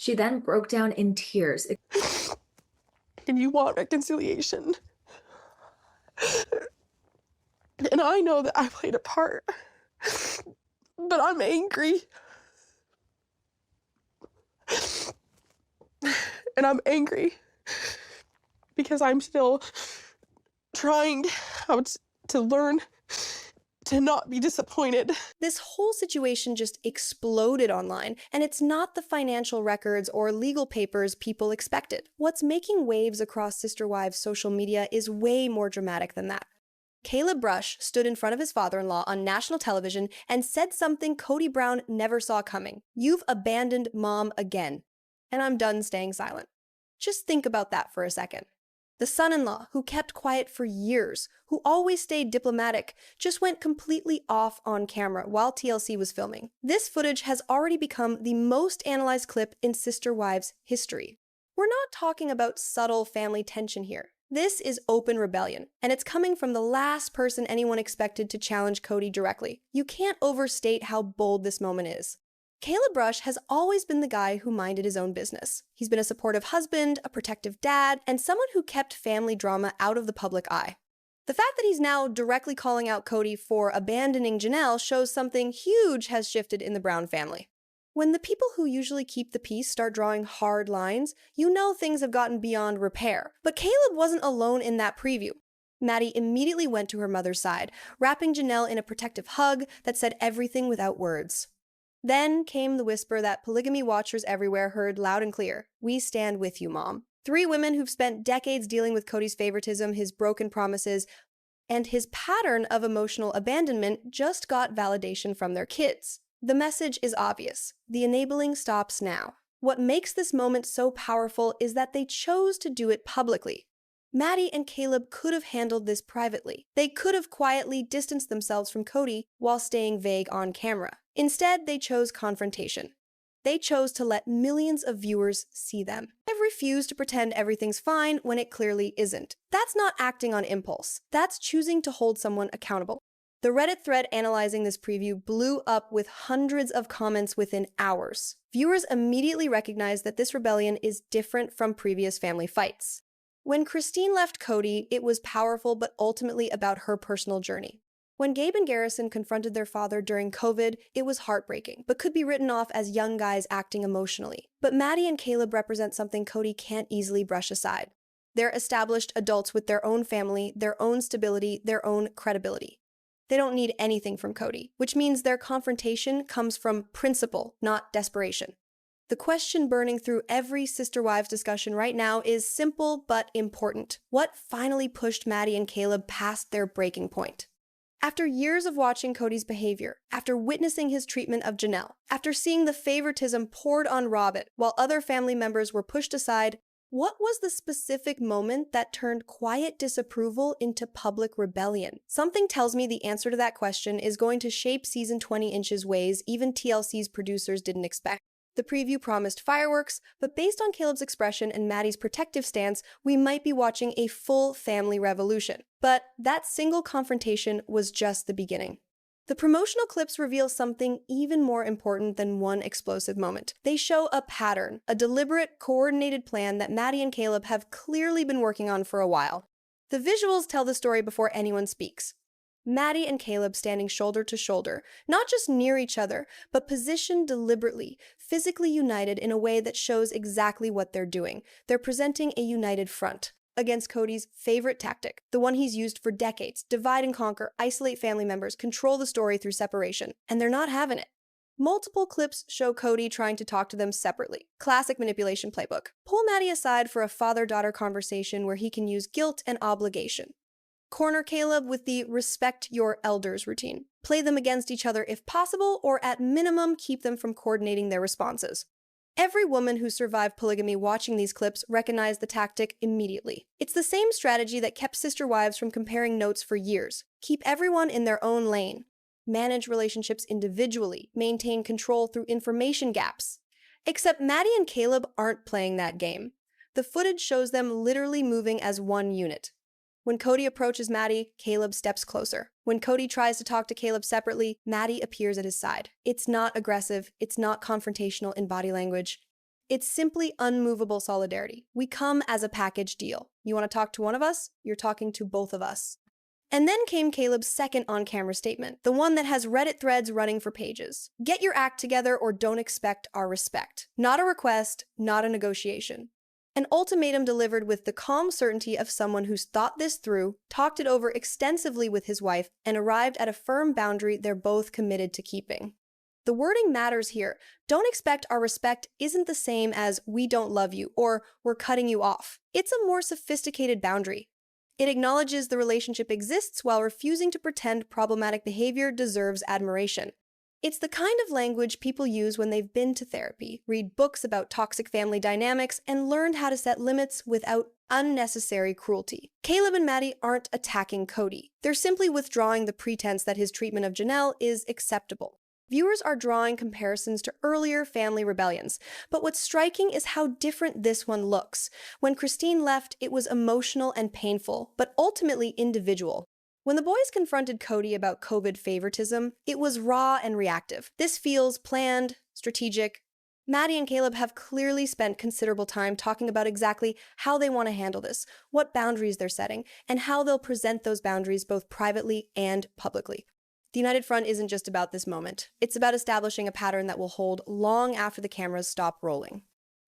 She then broke down in tears. And you want reconciliation. And I know that I played a part, but I'm angry. And I'm angry because I'm still trying how to learn to not be disappointed. This whole situation just exploded online, and it's not the financial records or legal papers people expected. What's making waves across Sister Wives social media is way more dramatic than that. Caleb Brush stood in front of his father-in-law on national television and said something Kody Brown never saw coming. "You've abandoned mom again, and I'm done staying silent." Just think about that for a second. The son-in-law, who kept quiet for years, who always stayed diplomatic, just went completely off on camera while TLC was filming. This footage has already become the most analyzed clip in Sister Wives history. We're not talking about subtle family tension here. This is open rebellion, and it's coming from the last person anyone expected to challenge Kody directly. You can't overstate how bold this moment is. Caleb Brush has always been the guy who minded his own business. He's been a supportive husband, a protective dad, and someone who kept family drama out of the public eye. The fact that he's now directly calling out Kody for abandoning Janelle shows something huge has shifted in the Brown family. When the people who usually keep the peace start drawing hard lines, you know things have gotten beyond repair. But Caleb wasn't alone in that preview. Maddie immediately went to her mother's side, wrapping Janelle in a protective hug that said everything without words. Then came the whisper that polygamy watchers everywhere heard loud and clear. "We stand with you, Mom." Three women who've spent decades dealing with Kody's favoritism, his broken promises, and his pattern of emotional abandonment just got validation from their kids. The message is obvious. The enabling stops now. What makes this moment so powerful is that they chose to do it publicly. Maddie and Caleb could have handled this privately. They could have quietly distanced themselves from Kody while staying vague on camera. Instead, they chose confrontation. They chose to let millions of viewers see them. They refuse to pretend everything's fine when it clearly isn't. That's not acting on impulse. That's choosing to hold someone accountable. The Reddit thread analyzing this preview blew up with hundreds of comments within hours. Viewers immediately recognized that this rebellion is different from previous family fights. When Christine left Kody, it was powerful but ultimately about her personal journey. When Gabe and Garrison confronted their father during COVID, it was heartbreaking, but could be written off as young guys acting emotionally. But Maddie and Caleb represent something Kody can't easily brush aside. They're established adults with their own family, their own stability, their own credibility. They don't need anything from Kody, which means their confrontation comes from principle, not desperation. The question burning through every Sister Wives discussion right now is simple but important. What finally pushed Maddie and Caleb past their breaking point? After years of watching Kody's behavior, after witnessing his treatment of Janelle, after seeing the favoritism poured on Robyn while other family members were pushed aside, what was the specific moment that turned quiet disapproval into public rebellion? Something tells me the answer to that question is going to shape season 20 Inch's ways even TLC's producers didn't expect. The preview promised fireworks, but based on Caleb's expression and Maddie's protective stance, we might be watching a full family revolution. But that single confrontation was just the beginning. The promotional clips reveal something even more important than one explosive moment. They show a pattern, a deliberate, coordinated plan that Maddie and Caleb have clearly been working on for a while. The visuals tell the story before anyone speaks. Maddie and Caleb standing shoulder to shoulder, not just near each other, but positioned deliberately, physically united in a way that shows exactly what they're doing. They're presenting a united front against Kody's favorite tactic, the one he's used for decades: divide and conquer, isolate family members, control the story through separation. And they're not having it. Multiple clips show Kody trying to talk to them separately. Classic manipulation playbook. Pull Maddie aside for a father-daughter conversation where he can use guilt and obligation. Corner Caleb with the respect your elders routine. Play them against each other if possible, or at minimum, keep them from coordinating their responses. Every woman who survived polygamy watching these clips recognized the tactic immediately. It's the same strategy that kept Sister Wives from comparing notes for years. Keep everyone in their own lane. Manage relationships individually. Maintain control through information gaps. Except Maddie and Caleb aren't playing that game. The footage shows them literally moving as one unit. When Kody approaches Maddie, Caleb steps closer. When Kody tries to talk to Caleb separately, Maddie appears at his side. It's not aggressive, it's not confrontational in body language. It's simply unmovable solidarity. We come as a package deal. You want to talk to one of us? You're talking to both of us. And then came Caleb's second on-camera statement, the one that has Reddit threads running for pages. Get your act together or don't expect our respect. Not a request, not a negotiation. An ultimatum delivered with the calm certainty of someone who's thought this through, talked it over extensively with his wife, and arrived at a firm boundary they're both committed to keeping. The wording matters here. Don't expect our respect isn't the same as we don't love you or we're cutting you off. It's a more sophisticated boundary. It acknowledges the relationship exists while refusing to pretend problematic behavior deserves admiration. It's the kind of language people use when they've been to therapy, read books about toxic family dynamics, and learned how to set limits without unnecessary cruelty. Caleb and Maddie aren't attacking Kody. They're simply withdrawing the pretense that his treatment of Janelle is acceptable. Viewers are drawing comparisons to earlier family rebellions, but what's striking is how different this one looks. When Christine left, it was emotional and painful, but ultimately individual. When the boys confronted Kody about COVID favoritism, it was raw and reactive. This feels planned, strategic. Maddie and Caleb have clearly spent considerable time talking about exactly how they want to handle this, what boundaries they're setting, and how they'll present those boundaries both privately and publicly. The United Front isn't just about this moment. It's about establishing a pattern that will hold long after the cameras stop rolling.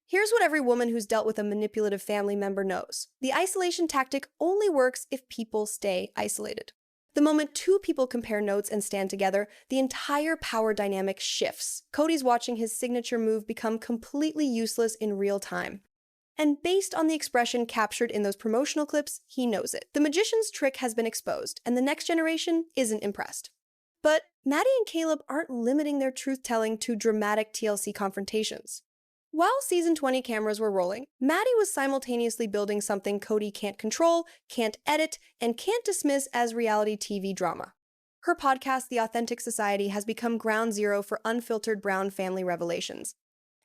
Here's what every woman who's dealt with a manipulative family member knows. The isolation tactic only works if people stay isolated. The moment two people compare notes and stand together, the entire power dynamic shifts. Kody's watching his signature move become completely useless in real time. And based on the expression captured in those promotional clips, he knows it. The magician's trick has been exposed, and the next generation isn't impressed. But Maddie and Caleb aren't limiting their truth-telling to dramatic TLC confrontations. While season 20 cameras were rolling, Maddie was simultaneously building something Kody can't control, can't edit, and can't dismiss as reality TV drama. Her podcast, The Authentic Society, has become ground zero for unfiltered Brown family revelations.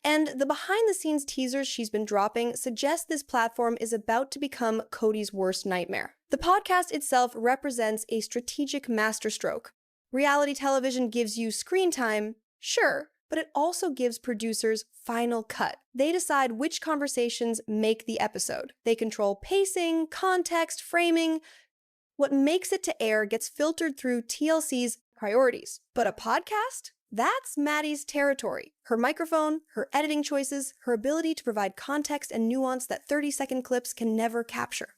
And the behind-the-scenes teasers she's been dropping suggest this platform is about to become Kody's worst nightmare. The podcast itself represents a strategic masterstroke. Reality television gives you screen time, sure, but it also gives producers final cut. They decide which conversations make the episode. They control pacing, context, framing. What makes it to air gets filtered through TLC's priorities. But a podcast? That's Maddie's territory. Her microphone, her editing choices, her ability to provide context and nuance that 30-second clips can never capture.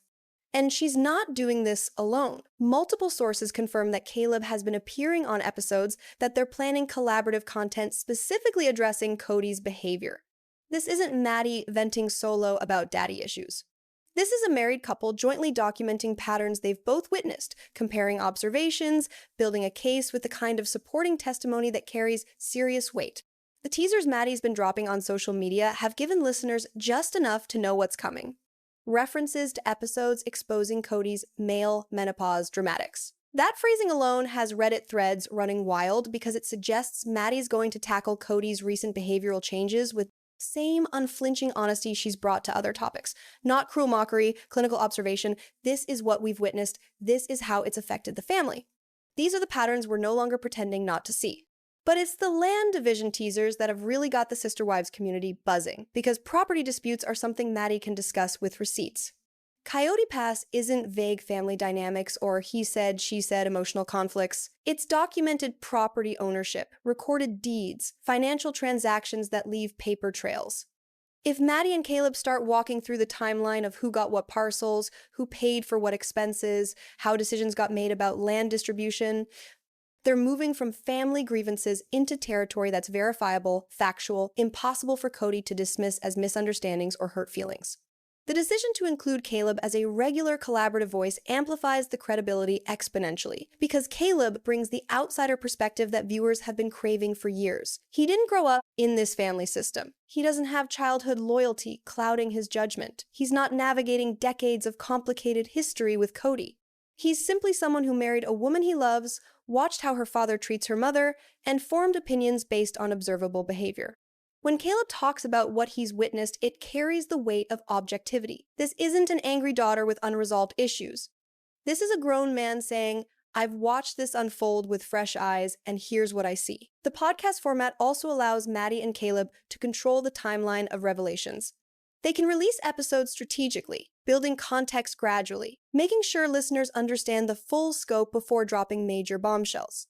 And she's not doing this alone. Multiple sources confirm that Caleb has been appearing on episodes, that they're planning collaborative content specifically addressing Kody's behavior. This isn't Maddie venting solo about daddy issues. This is a married couple jointly documenting patterns they've both witnessed, comparing observations, building a case with the kind of supporting testimony that carries serious weight. The teasers Maddie's been dropping on social media have given listeners just enough to know what's coming. References to episodes exposing Kody's male menopause dramatics. That phrasing alone has Reddit threads running wild because it suggests Maddie's going to tackle Kody's recent behavioral changes with the same unflinching honesty she's brought to other topics. Not cruel mockery, clinical observation. This is what we've witnessed. This is how it's affected the family. These are the patterns we're no longer pretending not to see. But it's the land division teasers that have really got the Sister Wives community buzzing, because property disputes are something Maddie can discuss with receipts. Coyote Pass isn't vague family dynamics or he said, she said emotional conflicts. It's documented property ownership, recorded deeds, financial transactions that leave paper trails. If Maddie and Caleb start walking through the timeline of who got what parcels, who paid for what expenses, how decisions got made about land distribution, they're moving from family grievances into territory that's verifiable, factual, impossible for Kody to dismiss as misunderstandings or hurt feelings. The decision to include Caleb as a regular collaborative voice amplifies the credibility exponentially, because Caleb brings the outsider perspective that viewers have been craving for years. He didn't grow up in this family system. He doesn't have childhood loyalty clouding his judgment. He's not navigating decades of complicated history with Kody. He's simply someone who married a woman he loves, watched how her father treats her mother, and formed opinions based on observable behavior. When Caleb talks about what he's witnessed, it carries the weight of objectivity. This isn't an angry daughter with unresolved issues. This is a grown man saying, I've watched this unfold with fresh eyes, and here's what I see. The podcast format also allows Maddie and Caleb to control the timeline of revelations. They can release episodes strategically, building context gradually, making sure listeners understand the full scope before dropping major bombshells.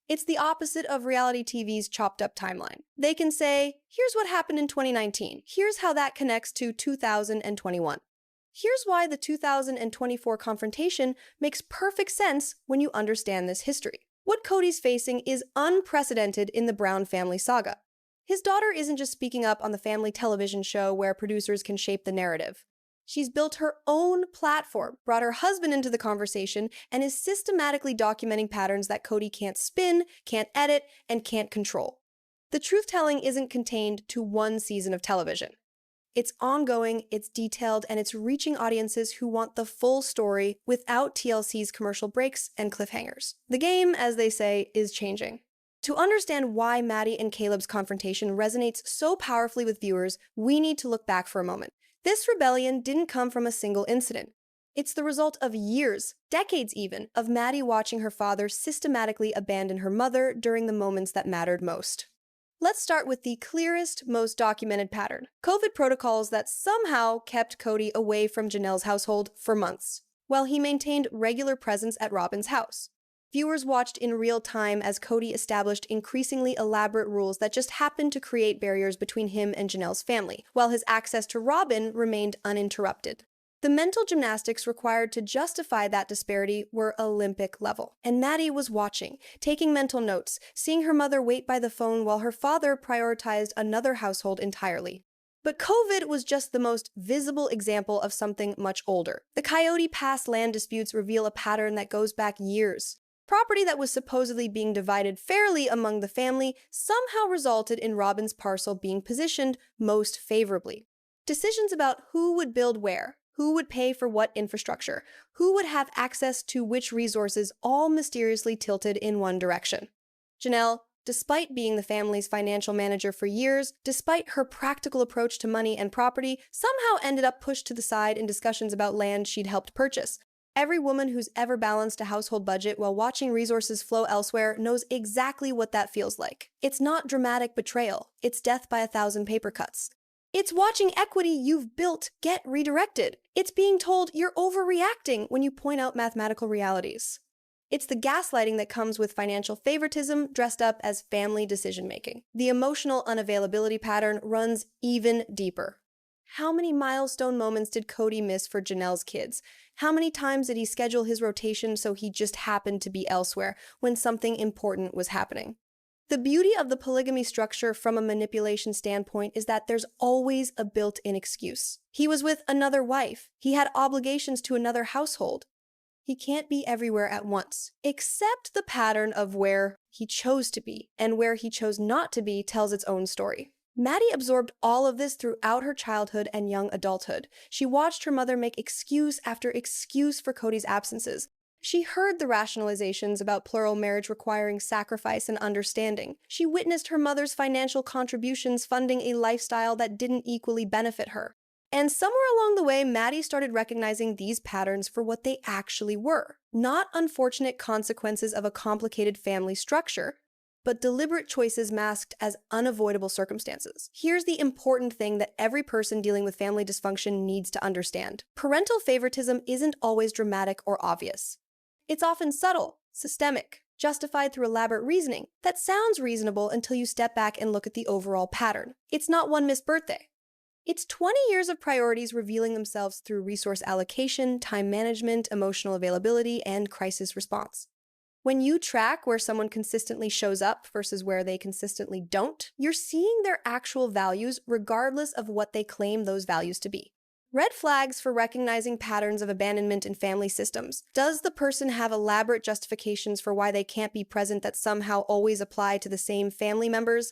It's the opposite of reality TV's chopped-up timeline. They can say, here's what happened in 2019. Here's how that connects to 2021. Here's why the 2024 confrontation makes perfect sense when you understand this history. What Kody's facing is unprecedented in the Brown family saga. His daughter isn't just speaking up on the family television show where producers can shape the narrative. She's built her own platform, brought her husband into the conversation, and is systematically documenting patterns that Kody can't spin, can't edit, and can't control. The truth-telling isn't contained to one season of television. It's ongoing, it's detailed, and it's reaching audiences who want the full story without TLC's commercial breaks and cliffhangers. The game, as they say, is changing. To understand why Maddie and Caleb's confrontation resonates so powerfully with viewers, we need to look back for a moment. This rebellion didn't come from a single incident. It's the result of years, decades even, of Maddie watching her father systematically abandon her mother during the moments that mattered most. Let's start with the clearest, most documented pattern: COVID protocols that somehow kept Kody away from Janelle's household for months, while he maintained regular presence at Robyn's house. Viewers watched in real time as Kody established increasingly elaborate rules that just happened to create barriers between him and Janelle's family, while his access to Robyn remained uninterrupted. The mental gymnastics required to justify that disparity were Olympic level. And Maddie was watching, taking mental notes, seeing her mother wait by the phone while her father prioritized another household entirely. But COVID was just the most visible example of something much older. The Coyote Pass land disputes reveal a pattern that goes back years. Property that was supposedly being divided fairly among the family somehow resulted in Robyn's parcel being positioned most favorably. Decisions about who would build where, who would pay for what infrastructure, who would have access to which resources all mysteriously tilted in one direction. Janelle, despite being the family's financial manager for years, despite her practical approach to money and property, somehow ended up pushed to the side in discussions about land she'd helped purchase. Every woman who's ever balanced a household budget while watching resources flow elsewhere knows exactly what that feels like. It's not dramatic betrayal, it's death by 1,000 paper cuts. It's watching equity you've built get redirected. It's being told you're overreacting when you point out mathematical realities. It's the gaslighting that comes with financial favoritism dressed up as family decision-making. The emotional unavailability pattern runs even deeper. How many milestone moments did Kody miss for Janelle's kids? How many times did he schedule his rotation so he just happened to be elsewhere when something important was happening? The beauty of the polygamy structure from a manipulation standpoint is that there's always a built-in excuse. He was with another wife. He had obligations to another household. He can't be everywhere at once, except the pattern of where he chose to be, and where he chose not to be tells its own story. Maddie absorbed all of this throughout her childhood and young adulthood. She watched her mother make excuse after excuse for Kody's absences. She heard the rationalizations about plural marriage requiring sacrifice and understanding. She witnessed her mother's financial contributions funding a lifestyle that didn't equally benefit her. And somewhere along the way, Maddie started recognizing these patterns for what they actually were. Not unfortunate consequences of a complicated family structure, but deliberate choices masked as unavoidable circumstances. Here's the important thing that every person dealing with family dysfunction needs to understand. Parental favoritism isn't always dramatic or obvious. It's often subtle, systemic, justified through elaborate reasoning that sounds reasonable until you step back and look at the overall pattern. It's not one missed birthday. It's 20 years of priorities revealing themselves through resource allocation, time management, emotional availability, and crisis response. When you track where someone consistently shows up versus where they consistently don't, you're seeing their actual values regardless of what they claim those values to be. Red flags for recognizing patterns of abandonment in family systems. Does the person have elaborate justifications for why they can't be present that somehow always apply to the same family members?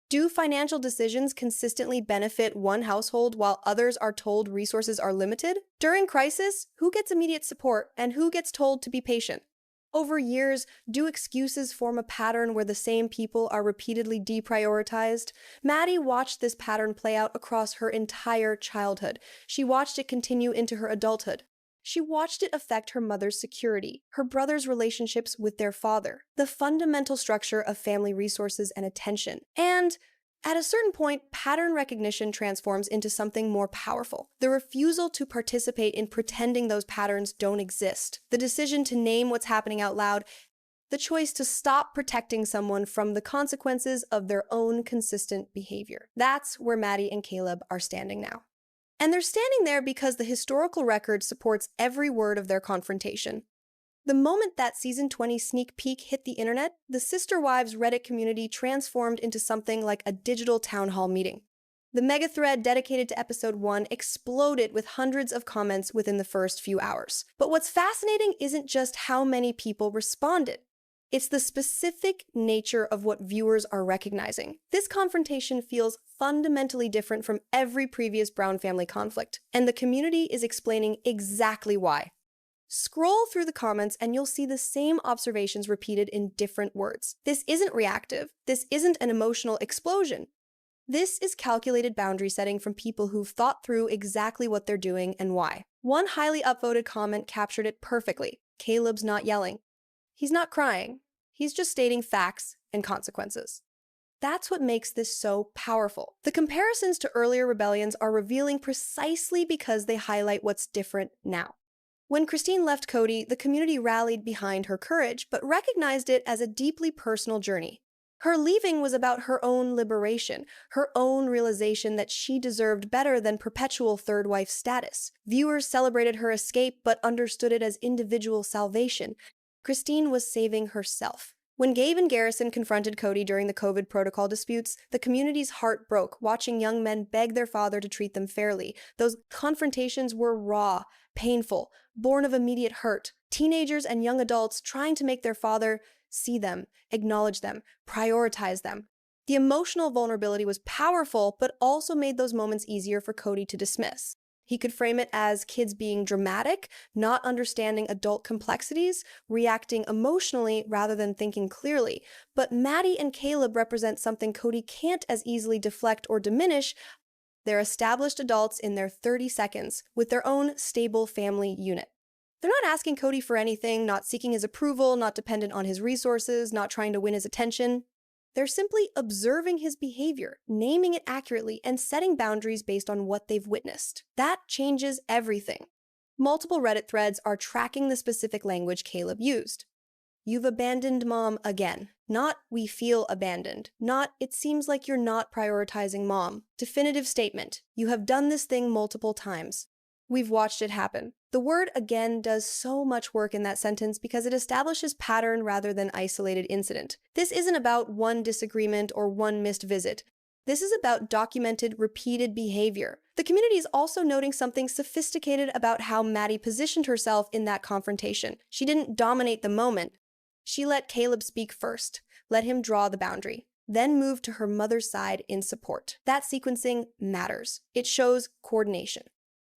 Do financial decisions consistently benefit one household while others are told resources are limited? During crisis, who gets immediate support and who gets told to be patient? Over years, do excuses form a pattern where the same people are repeatedly deprioritized? Maddie watched this pattern play out across her entire childhood. She watched it continue into her adulthood. She watched it affect her mother's security, her brother's relationships with their father, the fundamental structure of family resources and attention. And at a certain point, pattern recognition transforms into something more powerful. The refusal to participate in pretending those patterns don't exist. The decision to name what's happening out loud. The choice to stop protecting someone from the consequences of their own consistent behavior. That's where Maddie and Caleb are standing now. And they're standing there because the historical record supports every word of their confrontation. The moment that season 20 sneak peek hit the internet, the Sister Wives Reddit community transformed into something like a digital town hall meeting. The mega thread dedicated to episode 1 exploded with hundreds of comments within the first few hours. But what's fascinating isn't just how many people responded. It's the specific nature of what viewers are recognizing. This confrontation feels fundamentally different from every previous Brown family conflict, and the community is explaining exactly why. Scroll through the comments and you'll see the same observations repeated in different words. This isn't reactive. This isn't an emotional explosion. This is calculated boundary setting from people who've thought through exactly what they're doing and why. One highly upvoted comment captured it perfectly. Caleb's not yelling. He's not crying. He's just stating facts and consequences. That's what makes this so powerful. The comparisons to earlier rebellions are revealing precisely because they highlight what's different now. When Christine left Kody, the community rallied behind her courage, but recognized it as a deeply personal journey. Her leaving was about her own liberation, her own realization that she deserved better than perpetual third wife status. Viewers celebrated her escape, but understood it as individual salvation. Christine was saving herself. When Gabe and Garrison confronted Kody during the COVID protocol disputes, the community's heart broke, watching young men beg their father to treat them fairly. Those confrontations were raw, painful, born of immediate hurt. Teenagers and young adults trying to make their father see them, acknowledge them, prioritize them. The emotional vulnerability was powerful, but also made those moments easier for Kody to dismiss. He could frame it as kids being dramatic, not understanding adult complexities, reacting emotionally rather than thinking clearly. But Maddie and Caleb represent something Kody can't as easily deflect or diminish. They're established adults in their 30 seconds with their own stable family unit. They're not asking Kody for anything, not seeking his approval, not dependent on his resources, not trying to win his attention. They're simply observing his behavior, naming it accurately, and setting boundaries based on what they've witnessed. That changes everything. Multiple Reddit threads are tracking the specific language Caleb used. You've abandoned mom again. Not we feel abandoned. Not it seems like you're not prioritizing mom. Definitive statement. You have done this thing multiple times. We've watched it happen. The word again does so much work in that sentence because it establishes pattern rather than isolated incident. This isn't about one disagreement or one missed visit. This is about documented, repeated behavior. The community is also noting something sophisticated about how Maddie positioned herself in that confrontation. She didn't dominate the moment. She let Caleb speak first, let him draw the boundary, then moved to her mother's side in support. That sequencing matters. It shows coordination.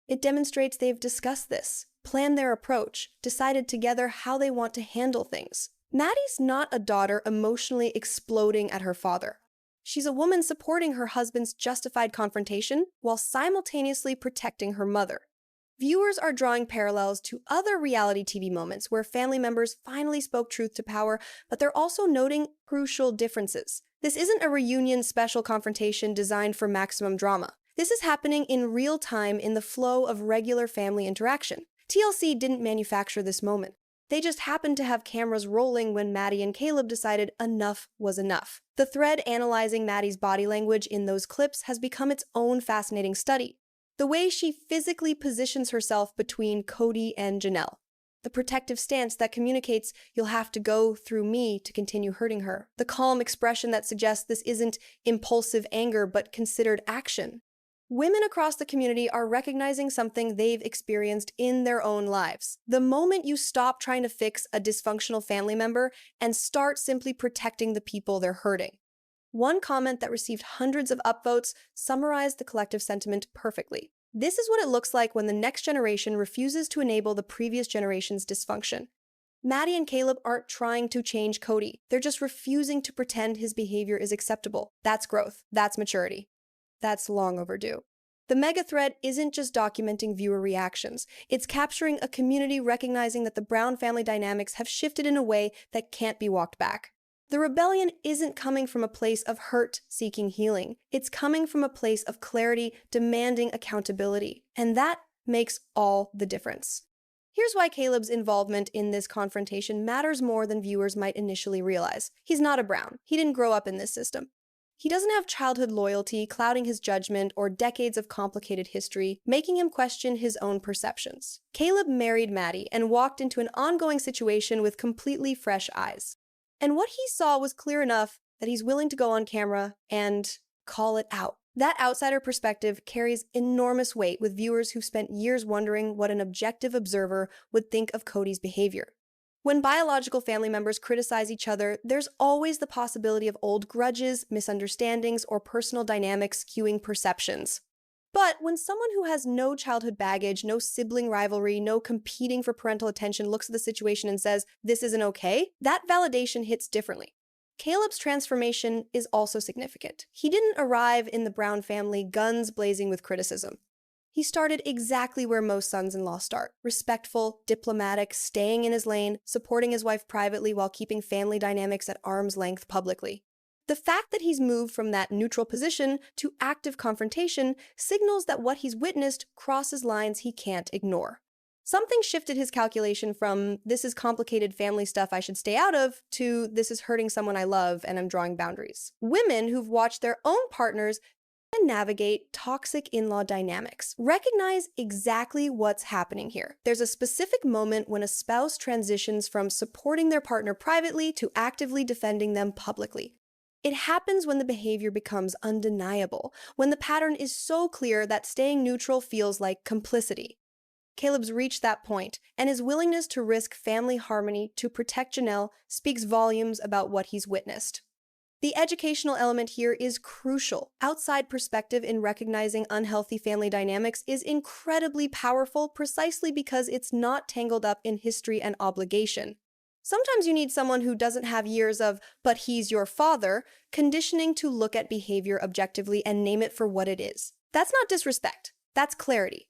It demonstrates they've discussed this, planned their approach, decided together how they want to handle things. Maddie's not a daughter emotionally exploding at her father. She's a woman supporting her husband's justified confrontation while simultaneously protecting her mother. Viewers are drawing parallels to other reality TV moments where family members finally spoke truth to power, but they're also noting crucial differences. This isn't a reunion special confrontation designed for maximum drama. This is happening in real time in the flow of regular family interaction. TLC didn't manufacture this moment. They just happened to have cameras rolling when Maddie and Caleb decided enough was enough. The thread analyzing Maddie's body language in those clips has become its own fascinating study. The way she physically positions herself between Kody and Janelle. The protective stance that communicates you'll have to go through me to continue hurting her. The calm expression that suggests this isn't impulsive anger but considered action. Women across the community are recognizing something they've experienced in their own lives. The moment you stop trying to fix a dysfunctional family member and start simply protecting the people they're hurting. One comment that received hundreds of upvotes summarized the collective sentiment perfectly. This is what it looks like when the next generation refuses to enable the previous generation's dysfunction. Maddie and Caleb aren't trying to change Kody. They're just refusing to pretend his behavior is acceptable. That's growth. That's maturity. That's long overdue. The mega thread isn't just documenting viewer reactions. It's capturing a community recognizing that the Brown family dynamics have shifted in a way that can't be walked back. The rebellion isn't coming from a place of hurt seeking healing. It's coming from a place of clarity demanding accountability. And that makes all the difference. Here's why Caleb's involvement in this confrontation matters more than viewers might initially realize. He's not a Brown. He didn't grow up in this system. He doesn't have childhood loyalty clouding his judgment or decades of complicated history, making him question his own perceptions. Caleb married Maddie and walked into an ongoing situation with completely fresh eyes. And what he saw was clear enough that he's willing to go on camera and call it out. That outsider perspective carries enormous weight with viewers who've spent years wondering what an objective observer would think of Kody's behavior. When biological family members criticize each other, there's always the possibility of old grudges, misunderstandings, or personal dynamics skewing perceptions. But when someone who has no childhood baggage, no sibling rivalry, no competing for parental attention looks at the situation and says, "This isn't okay," that validation hits differently. Caleb's transformation is also significant. He didn't arrive in the Brown family guns blazing with criticism. He started exactly where most sons-in-law start: respectful, diplomatic, staying in his lane, supporting his wife privately while keeping family dynamics at arm's length publicly. The fact that he's moved from that neutral position to active confrontation signals that what he's witnessed crosses lines he can't ignore. Something shifted his calculation from "this is complicated family stuff I should stay out of" to "this is hurting someone I love and I'm drawing boundaries." Women who've watched their own partners and navigate toxic in-law dynamics recognize exactly what's happening here. There's a specific moment when a spouse transitions from supporting their partner privately to actively defending them publicly. It happens when the behavior becomes undeniable, when the pattern is so clear that staying neutral feels like complicity. Caleb's reached that point, and his willingness to risk family harmony to protect Janelle speaks volumes about what he's witnessed. The educational element here is crucial. Outside perspective in recognizing unhealthy family dynamics is incredibly powerful precisely because it's not tangled up in history and obligation. Sometimes you need someone who doesn't have years of "but he's your father" conditioning to look at behavior objectively and name it for what it is. That's not disrespect. That's clarity.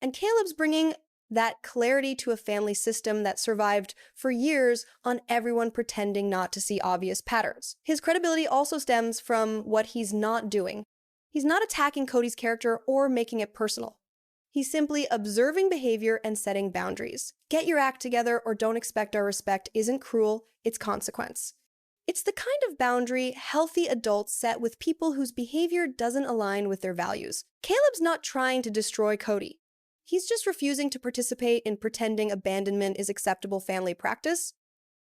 And Caleb's bringing that clarity to a family system that survived for years on everyone pretending not to see obvious patterns. His credibility also stems from what he's not doing. He's not attacking Kody's character or making it personal. He's simply observing behavior and setting boundaries. Get your act together or don't expect our respect isn't cruel, it's consequence. It's the kind of boundary healthy adults set with people whose behavior doesn't align with their values. Caleb's not trying to destroy Kody. He's just refusing to participate in pretending abandonment is acceptable family practice.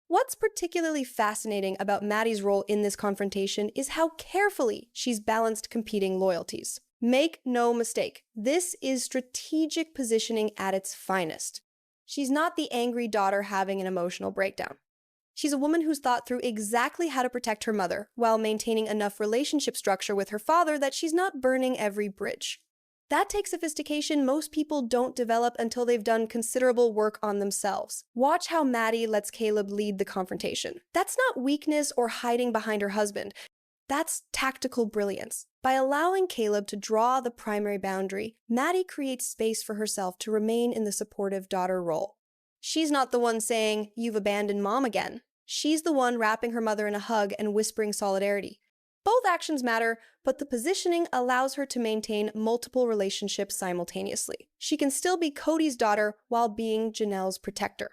What's particularly fascinating about Maddie's role in this confrontation is how carefully she's balanced competing loyalties. Make no mistake, this is strategic positioning at its finest. She's not the angry daughter having an emotional breakdown. She's a woman who's thought through exactly how to protect her mother while maintaining enough relationship structure with her father that she's not burning every bridge. That takes sophistication most people don't develop until they've done considerable work on themselves. Watch how Maddie lets Caleb lead the confrontation. That's not weakness or hiding behind her husband. That's tactical brilliance. By allowing Caleb to draw the primary boundary, Maddie creates space for herself to remain in the supportive daughter role. She's not the one saying, "You've abandoned mom again." She's the one wrapping her mother in a hug and whispering solidarity. Both actions matter, but the positioning allows her to maintain multiple relationships simultaneously. She can still be Kody's daughter while being Janelle's protector.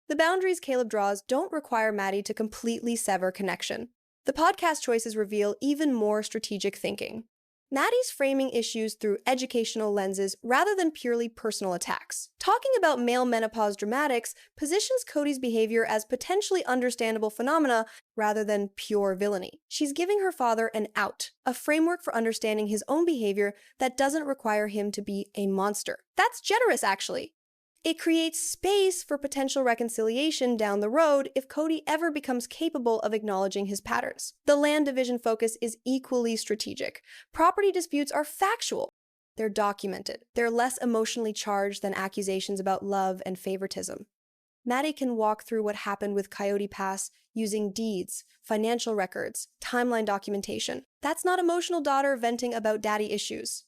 The boundaries Caleb draws don't require Maddie to completely sever connection. The podcast choices reveal even more strategic thinking. Maddie's framing issues through educational lenses rather than purely personal attacks. Talking about male menopause dramatics positions Kody's behavior as potentially understandable phenomena rather than pure villainy. She's giving her father an out, a framework for understanding his own behavior that doesn't require him to be a monster. That's generous, actually. It creates space for potential reconciliation down the road if Kody ever becomes capable of acknowledging his patterns. The land division focus is equally strategic. Property disputes are factual. They're documented. They're less emotionally charged than accusations about love and favoritism. Maddie can walk through what happened with Coyote Pass using deeds, financial records, timeline documentation. That's not emotional daughter venting about daddy issues.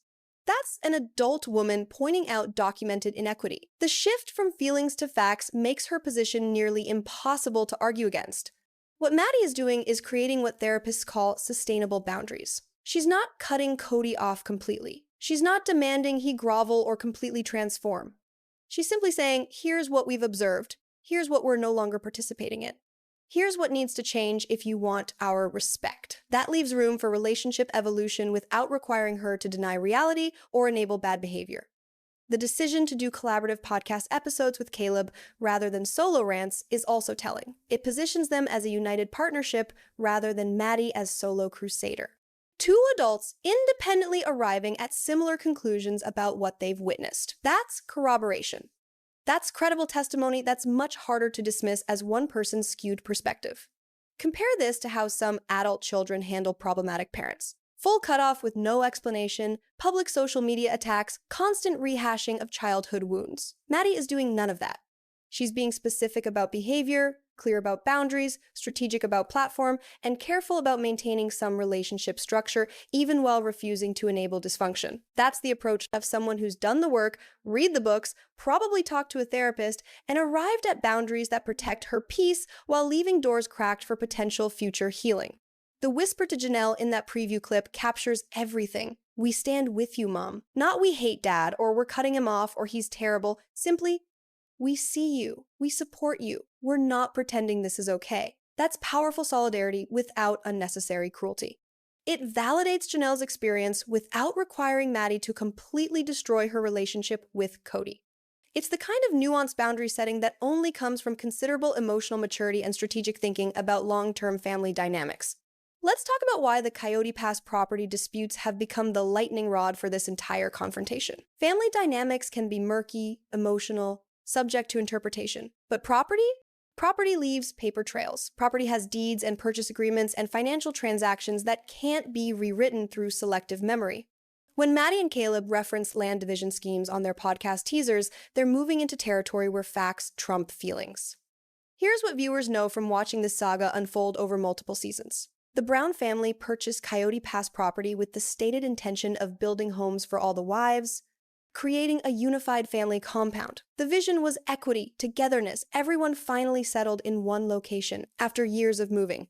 That's an adult woman pointing out documented inequity. The shift from feelings to facts makes her position nearly impossible to argue against. What Maddie is doing is creating what therapists call sustainable boundaries. She's not cutting Kody off completely. She's not demanding he grovel or completely transform. She's simply saying, here's what we've observed. Here's what we're no longer participating in. Here's what needs to change if you want our respect. That leaves room for relationship evolution without requiring her to deny reality or enable bad behavior. The decision to do collaborative podcast episodes with Caleb rather than solo rants is also telling. It positions them as a united partnership rather than Maddie as solo crusader. Two adults independently arriving at similar conclusions about what they've witnessed. That's corroboration. That's credible testimony that's much harder to dismiss as one person's skewed perspective. Compare this to how some adult children handle problematic parents. Full cutoff with no explanation, public social media attacks, constant rehashing of childhood wounds. Maddie is doing none of that. She's being specific about behavior, clear about boundaries, strategic about platform, and careful about maintaining some relationship structure, even while refusing to enable dysfunction. That's the approach of someone who's done the work, read the books, probably talked to a therapist, and arrived at boundaries that protect her peace while leaving doors cracked for potential future healing. The whisper to Janelle in that preview clip captures everything. We stand with you, Mom. Not we hate Dad, or we're cutting him off, or he's terrible. Simply, we see you. We support you. We're not pretending this is okay. That's powerful solidarity without unnecessary cruelty. It validates Janelle's experience without requiring Maddie to completely destroy her relationship with Kody. It's the kind of nuanced boundary setting that only comes from considerable emotional maturity and strategic thinking about long-term family dynamics. Let's talk about why the Coyote Pass property disputes have become the lightning rod for this entire confrontation. Family dynamics can be murky, emotional, subject to interpretation. But property? Property leaves paper trails. Property has deeds and purchase agreements and financial transactions that can't be rewritten through selective memory. When Maddie and Caleb reference land division schemes on their podcast teasers, they're moving into territory where facts trump feelings. Here's what viewers know from watching this saga unfold over multiple seasons. The Brown family purchased Coyote Pass property with the stated intention of building homes for all the wives, creating a unified family compound. The vision was equity, togetherness, everyone finally settled in one location after years of moving.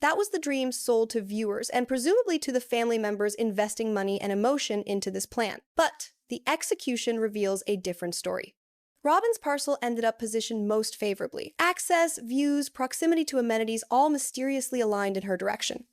That was the dream sold to viewers and presumably to the family members investing money and emotion into this plan. But the execution reveals a different story. Robyn's parcel ended up positioned most favorably. Access, views, proximity to amenities all mysteriously aligned in her direction.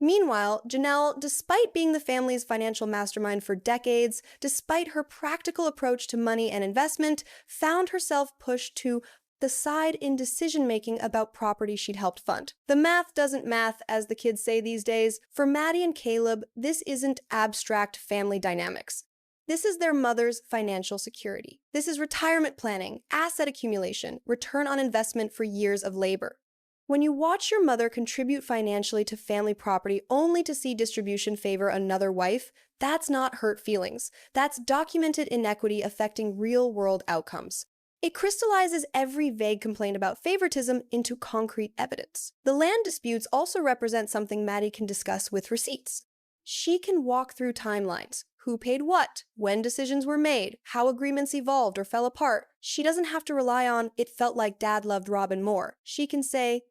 Meanwhile, Janelle, despite being the family's financial mastermind for decades, despite her practical approach to money and investment, found herself pushed to the side in decision-making about property she'd helped fund. The math doesn't math, as the kids say these days. For Maddie and Caleb, this isn't abstract family dynamics. This is their mother's financial security. This is retirement planning, asset accumulation, return on investment for years of labor. When you watch your mother contribute financially to family property only to see distribution favor another wife, that's not hurt feelings. That's documented inequity affecting real-world outcomes. It crystallizes every vague complaint about favoritism into concrete evidence. The land disputes also represent something Maddie can discuss with receipts. She can walk through timelines. Who paid what? When decisions were made? How agreements evolved or fell apart? She doesn't have to rely on, it felt like Dad loved Robyn more. She can say,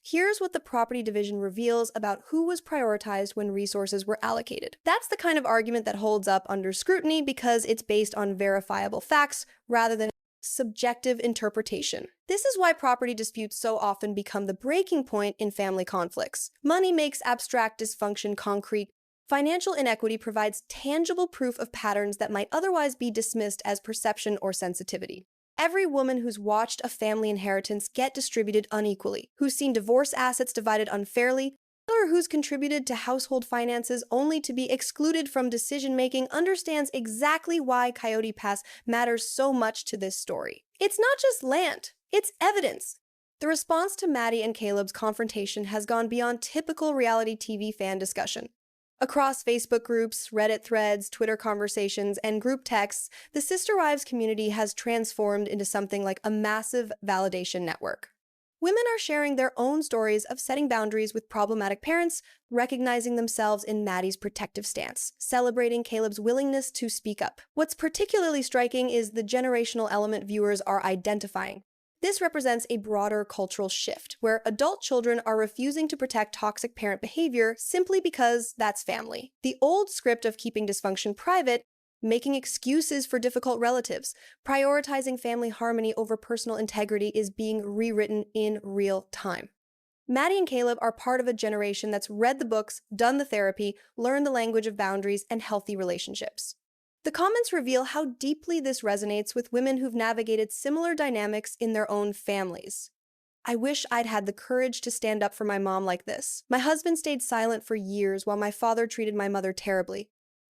here's what the property division reveals about who was prioritized when resources were allocated. That's the kind of argument that holds up under scrutiny because it's based on verifiable facts rather than subjective interpretation. This is why property disputes so often become the breaking point in family conflicts. Money makes abstract dysfunction concrete. Financial inequity provides tangible proof of patterns that might otherwise be dismissed as perception or sensitivity. Every woman who's watched a family inheritance get distributed unequally, who's seen divorce assets divided unfairly, or who's contributed to household finances only to be excluded from decision-making understands exactly why Coyote Pass matters so much to this story. It's not just land, it's evidence. The response to Maddie and Caleb's confrontation has gone beyond typical reality TV fan discussion. Across Facebook groups, Reddit threads, Twitter conversations, and group texts, the Sister Wives community has transformed into something like a massive validation network. Women are sharing their own stories of setting boundaries with problematic parents, recognizing themselves in Maddie's protective stance, celebrating Caleb's willingness to speak up. What's particularly striking is the generational element viewers are identifying. This represents a broader cultural shift, where adult children are refusing to protect toxic parent behavior simply because that's family. The old script of keeping dysfunction private, making excuses for difficult relatives, prioritizing family harmony over personal integrity is being rewritten in real time. Maddie and Caleb are part of a generation that's read the books, done the therapy, learned the language of boundaries and healthy relationships. The comments reveal how deeply this resonates with women who've navigated similar dynamics in their own families. I wish I'd had the courage to stand up for my mom like this. My husband stayed silent for years while my father treated my mother terribly.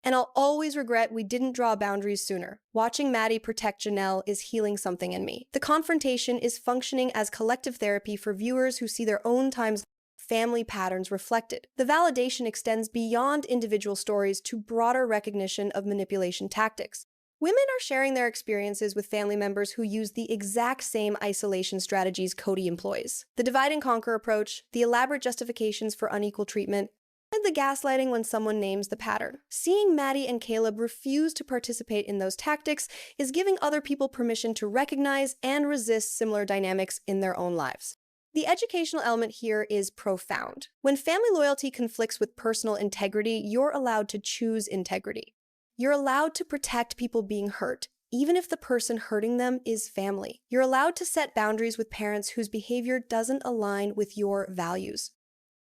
And I'll always regret we didn't draw boundaries sooner. Watching Maddie protect Janelle is healing something in me. The confrontation is functioning as collective therapy for viewers who see their own times family patterns reflected. The validation extends beyond individual stories to broader recognition of manipulation tactics. Women are sharing their experiences with family members who use the exact same isolation strategies Kody employs. The divide and conquer approach, the elaborate justifications for unequal treatment, and the gaslighting when someone names the pattern. Seeing Maddie and Caleb refuse to participate in those tactics is giving other people permission to recognize and resist similar dynamics in their own lives. The educational element here is profound. When family loyalty conflicts with personal integrity, you're allowed to choose integrity. You're allowed to protect people being hurt, even if the person hurting them is family. You're allowed to set boundaries with parents whose behavior doesn't align with your values.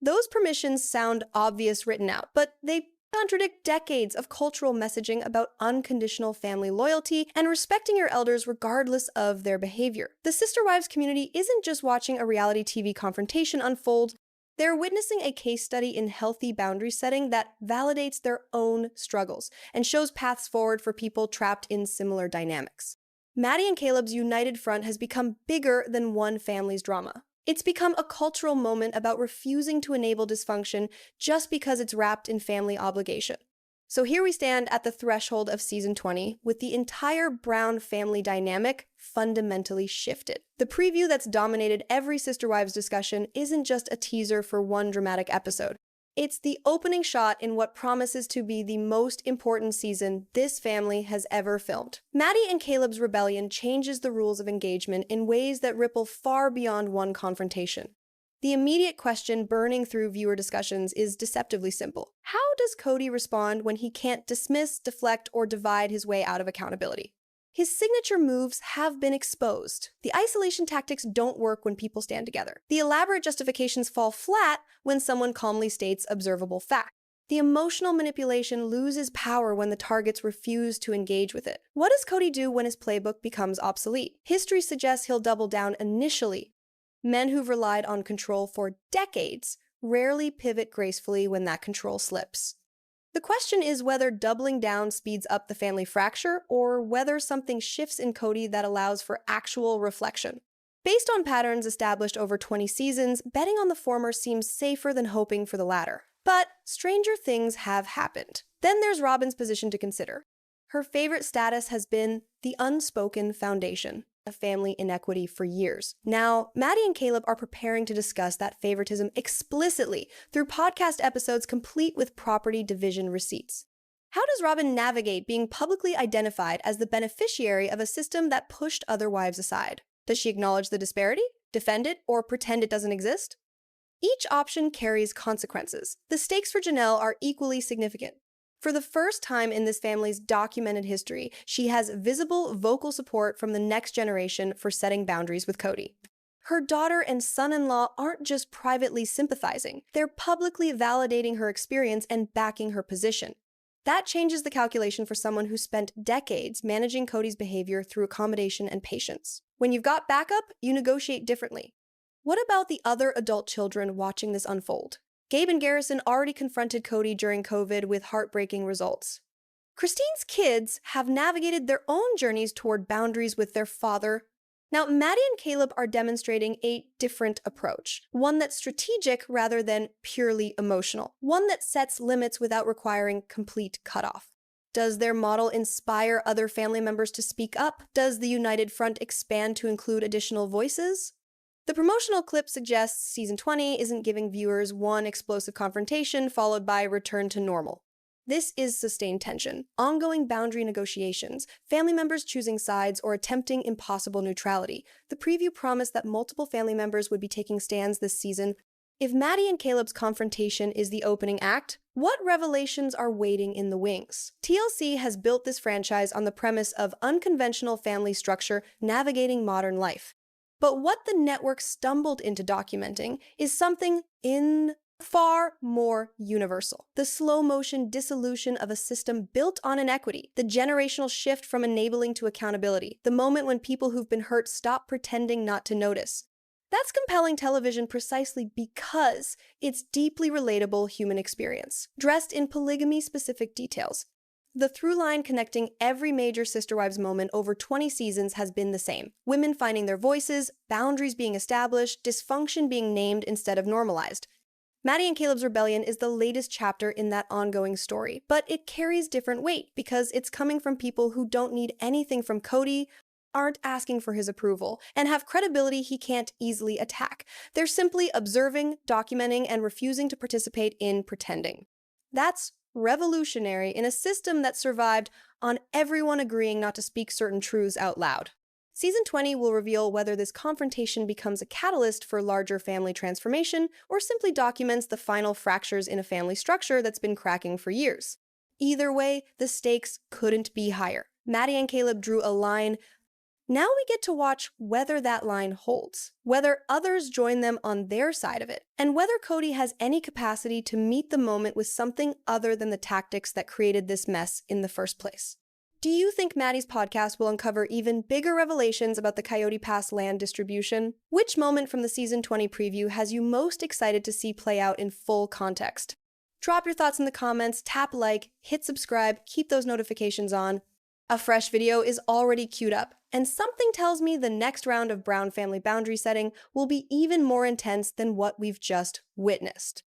Those permissions sound obvious written out, but they contradict decades of cultural messaging about unconditional family loyalty and respecting your elders regardless of their behavior. The Sister Wives community isn't just watching a reality TV confrontation unfold, they're witnessing a case study in healthy boundary setting that validates their own struggles and shows paths forward for people trapped in similar dynamics. Maddie and Caleb's united front has become bigger than one family's drama. It's become a cultural moment about refusing to enable dysfunction just because it's wrapped in family obligation. So here we stand at the threshold of season 20, with the entire Brown family dynamic fundamentally shifted. The preview that's dominated every Sister Wives discussion isn't just a teaser for one dramatic episode. It's the opening shot in what promises to be the most important season this family has ever filmed. Maddie and Caleb's rebellion changes the rules of engagement in ways that ripple far beyond one confrontation. The immediate question burning through viewer discussions is deceptively simple. How does Kody respond when he can't dismiss, deflect, or divide his way out of accountability? His signature moves have been exposed. The isolation tactics don't work when people stand together. The elaborate justifications fall flat when someone calmly states observable fact. The emotional manipulation loses power when the targets refuse to engage with it. What does Kody do when his playbook becomes obsolete? History suggests he'll double down initially. Men who've relied on control for decades rarely pivot gracefully when that control slips. The question is whether doubling down speeds up the family fracture or whether something shifts in Kody that allows for actual reflection. Based on patterns established over 20 seasons, betting on the former seems safer than hoping for the latter. But stranger things have happened. Then there's Robyn's position to consider. Her favorite status has been the unspoken foundation of family inequity for years. Now, Maddie and Caleb are preparing to discuss that favoritism explicitly through podcast episodes complete with property division receipts. How does Robyn navigate being publicly identified as the beneficiary of a system that pushed other wives aside? Does she acknowledge the disparity, defend it, or pretend it doesn't exist? Each option carries consequences. The stakes for Janelle are equally significant. For the first time in this family's documented history, she has visible vocal support from the next generation for setting boundaries with Kody. Her daughter and son-in-law aren't just privately sympathizing, they're publicly validating her experience and backing her position. That changes the calculation for someone who spent decades managing Kody's behavior through accommodation and patience. When you've got backup, you negotiate differently. What about the other adult children watching this unfold? Gabe and Garrison already confronted Kody during COVID with heartbreaking results. Christine's kids have navigated their own journeys toward boundaries with their father. Now, Maddie and Caleb are demonstrating a different approach, one that's strategic rather than purely emotional, one that sets limits without requiring complete cutoff. Does their model inspire other family members to speak up? Does the united front expand to include additional voices? The promotional clip suggests season 20 isn't giving viewers one explosive confrontation followed by return to normal. This is sustained tension, ongoing boundary negotiations, family members choosing sides, or attempting impossible neutrality. The preview promised that multiple family members would be taking stands this season. If Maddie and Caleb's confrontation is the opening act, what revelations are waiting in the wings? TLC has built this franchise on the premise of unconventional family structure navigating modern life. But what the network stumbled into documenting is something far more universal. The slow-motion dissolution of a system built on inequity, the generational shift from enabling to accountability, the moment when people who've been hurt stop pretending not to notice. That's compelling television precisely because it's deeply relatable human experience, dressed in polygamy-specific details. The through line connecting every major Sister Wives moment over 20 seasons has been the same. Women finding their voices, boundaries being established, dysfunction being named instead of normalized. Maddie and Caleb's rebellion is the latest chapter in that ongoing story, but it carries different weight because it's coming from people who don't need anything from Kody, aren't asking for his approval, and have credibility he can't easily attack. They're simply observing, documenting, and refusing to participate in pretending. That's revolutionary in a system that survived on everyone agreeing not to speak certain truths out loud. Season 20 will reveal whether this confrontation becomes a catalyst for larger family transformation or simply documents the final fractures in a family structure that's been cracking for years. Either way, the stakes couldn't be higher. Maddie and Caleb drew a line. Now we get to watch whether that line holds, whether others join them on their side of it, and whether Kody has any capacity to meet the moment with something other than the tactics that created this mess in the first place. Do you think Maddie's podcast will uncover even bigger revelations about the Coyote Pass land distribution? Which moment from the season 20 preview has you most excited to see play out in full context? Drop your thoughts in the comments, tap like, hit subscribe, keep those notifications on. A fresh video is already queued up, and something tells me the next round of Brown family boundary setting will be even more intense than what we've just witnessed.